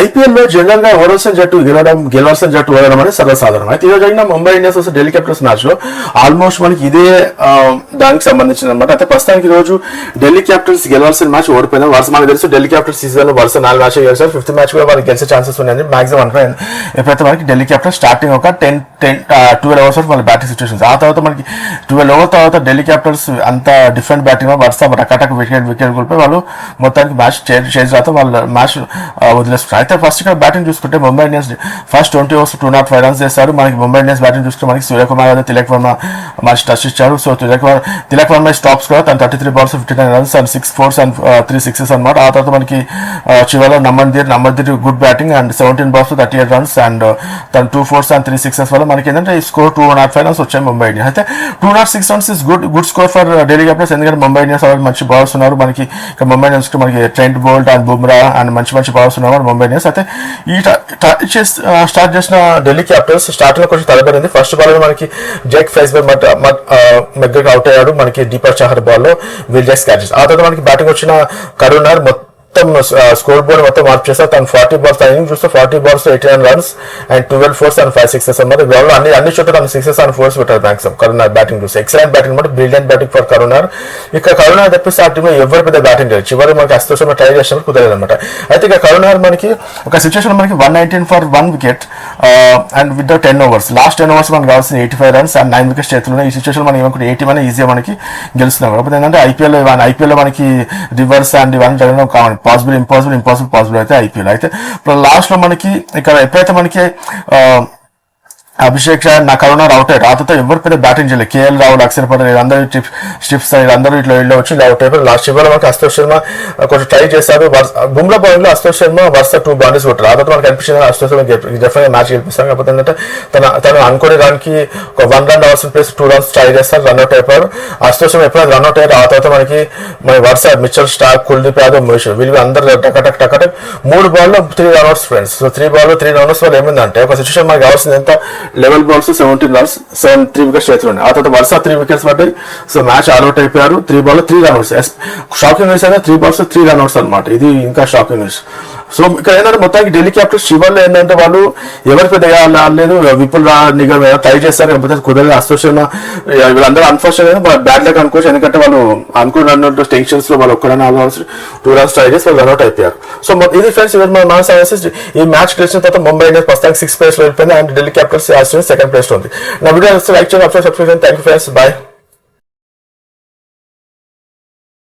IPL లో general గా ఓవరాల్సిన జట్టు గెలవాల్సిన జట్టు ఓడడం అనేది సర్వసాధారణం. అయితే ఈరోజు జరిగిన Mumbai Indians versus Delhi Capitals match లో ఆల్మోస్ట్ మనకి ఇదే దానికి సంబంధించింది అనమాట. అయితే ప్రస్తుతానికి ఈ రోజు ఢిల్లీ క్యాపిటల్స్ గెలవాల్సిన మ్యాచ్ ఓడిపోయింది. వరుస మనకు తెలుసు ఢిల్లీ క్యాపిటల్స్ సీజన్ లో వరుస 4 మ్యాచ్ గెలిచారు. 5th మ్యాచ్ కూడా వాళ్ళకి గెలిచే ఛాన్సెస్ ఉన్నాయని మాక్సిమం అనుకున్నాను. ఎప్పుడైతే మనకి ఢిల్లీ క్యాపిటల్స్ స్టార్టింగ్ ఒక 12 అవర్స్ వాళ్ళ బ్యాటింగ్ సిచ్యువేషన్స్, ఆ తర్వాత మనకి 12 ఓవర్ తర్వాత ఢిల్లీ క్యాపిటల్స్ అంత డిఫరెంట్ బ్యాటింగ్ వరుస రకటక వికెట్ కోల్పోయి వాళ్ళు మొత్తానికి మ్యాచ్ చేసిన తర్వాత వాళ్ళ మ్యాచ్ వదిలేస్తున్నారు. అయితే ఫస్ట్ ఇక్కడ బ్యాటింగ్ చూసుకుంటే Mumbai Indians first 20 overs 205 runs చేస్తారు. మనకి ముంబై ఇండియన్స్ బ్యాటింగ్ చూసుకుంటే మనకి సూర్యకుమార్ యాదవ్, తిలక్ వర్మ మ్యాచ్ టచ్ ఇచ్చారు. So Tilak Varma top score, తను 33 balls 59 runs and 6 4s and 3 6s అనమాట. ఆ తర్వాత మనకి చివరిలో నమ్మర్దీర్ good batting and 17 balls 38 runs and తను 2 4s అండ్ 3 6s వల్ల మనకి ఏంటంటే ఈ స్కోర్ 205 runs వచ్చాయి ముంబై ఇండియన్స్. అయితే 206 runs is good score for Delhi Capitals, ఎందుకంటే ముంబై ఇండియన్స్ మంచి బౌలర్స్ ఉన్నారు. మనకి ఇక్కడ ముంబై ఇండియన్స్ మనకి Trent Boult and Bumrah and మంచి బౌలర్స్ ఉన్నారు ముంబై ఇండియన్స్. అయితే ఈ స్టార్ట్ చేసిన ఢిల్లీ క్యాపిటల్స్ స్టార్టింగ్ లో కొంచెం తలపడింది. ఫస్ట్ బాల్ మనకి జేక్ ఫ్రైస్బర్గ్ మెగ్రికి అవుట్ అయ్యాడు మనకి దీపక్ చాహర్ బాల్ లో విల్ జెక్స్ క్యాచెస్. ఆ తర్వాత మనకి బ్యాటింగ్ వచ్చిన కరుణార్ మొత్తం స్కోర్ బోర్డ్ మొత్తం మార్పు చేస్తారు. తను 40 balls చూస్తే 40 balls 89 runs and 12 4s and 5 6s అన్నమాట. బాల్ అన్ని చోట్ల తను 6s అండ్ 4s పెట్టారు మ్యాక్సిమం. కరుణార్ బ్యాటింగ్ చూస్తే ఎక్సలెంట్ బ్యాటింగ్ అనమాట, బ్రిలియంట్ బ్యాటింగ్ ఫర్ కరుణార్. ఇక్కడ కరుణార్ తప్పిస్తే ఆ టీంలో ఎవరు పెద్ద బ్యాటింగ్ లేదు. చివరి మనకి అస్తోషంలో ట్రై చేసినప్పుడు కుదరదు అనమాట. అయితే ఇక కరుణార్ మనకి ఒక సిచ్యువేషన్ మనకి 119 for 1 wicket and with 10 overs. Last 10 overs మనకు కావాల్సిన 85 runs అండ్ 9 wickets చేతులు. ఈ సిచ్యువేషన్ మనం ఏమనుకుంటే 81 ఈజీగా మనకి గెలుస్తున్నాం. కాకపోతే ఏంటంటే ఐపీఎల్ లో మనకి రివర్స్ అండ్ ఇవన్నీ జరగడం కావాలి. ఇంపాసిబుల్ అయితే ఐపీఎల్. అయితే ఇప్పుడు లాస్ట్ లో మనకి ఇక్కడ ఎప్పుడైతే మనకి అభిషేక్ షా నా కరుణార్ అవుట్ అయ్యారు, ఆ తర్వాత ఎవరు పెద్ద బ్యాటింగ్ చేయలేదు. కేఎల్ రాహుల్, అక్షర్ పటేల్ వీళ్ళందరూ స్టిప్స్ వీళ్ళందరూ ఇట్లా వచ్చి అవుట్ అయిపోయారు. లాస్ట్ చివరిలో మనకి అశోక్ శర్మ కొంచెం ట్రై చేశారు. బుమ్రా బౌలింగ్ లో అశోక్ శర్మ వరుస 2 boundaries కొట్టారు. ఆ తర్వాత మనకి అనిపించింది అశోక్ శర్మ డెఫినెట్ మ్యాచ్ గెలిపిస్తారు. కాకపోతే ఏంటంటే తను అనుకునే దానికి ఒక 1 run రావాల్సిన ప్లేస్ 2 runs ట్రై చేస్తారు, రన్అట్ అయిపోయారు. అశోక్ శర్మ ఎప్పుడైతే రన్అట్ అయ్యారు, ఆ తర్వాత మనకి వరుస మిచెల్ స్టార్క్, కుల్దీప్ యాదవ్, మోయిష్ వీళ్ళు అందరూ టకటక్ 3 balls 3 run-outs friends. So 3 balls 3 run-outs వల్ల ఏమైందంటే ఒక సిచ్యువేషన్ మనకి కావాల్సింది ఎంత 11 balls 17 runs 3 wickets చేతులు. ఆ తర్వాత వరుస 3 wickets పడ్డాయి. సో మ్యాచ్ ఆల్అౌట్ అయిపోయారు. 3 balls 3 run-outs. షాకింగ్ న్యూస్ అయితే 3 balls 3 run-outs అనమాట. ఇది ఇంకా షాకింగ్ న్యూస్. సో ఇక్కడ ఏంటంటే మొత్తానికి ఢిల్లీ క్యాపిటల్స్ చివరిలో ఏంటంటే వాళ్ళు ఎవరి పెద్దగా ఆడలేదు. విపుల్ నిగమ్ ట్రై చేస్తారు, కాకపోతే కుదరదు. అశోక్ శర్మ వీళ్ళందరూ అన్ఫార్చునేట్ బ్యాడ్ లక్ అనుకోవచ్చు, ఎందుకంటే వాళ్ళు అనుకున్న టెన్షన్స్ లో వాళ్ళు ఒక్కడైనా 2 runs ట్రై చేసి వాళ్ళు రన్అట్ అయిపోయారు. సో ఇది ఫ్రెండ్స్ మన సైన్సెస్. ఈ మ్యాచ్ గెలిచిన తర్వాత ముంబై ఇండియన్స్ ప్రస్తుతానికి 6th place లో వెళ్ళిపోయింది and Delhi Capitals 2nd place లో ఉంది. నా వీడియో లైక్ చేయండి, సబ్స్క్రైబ్ చేయండి. Thank you friends, bye.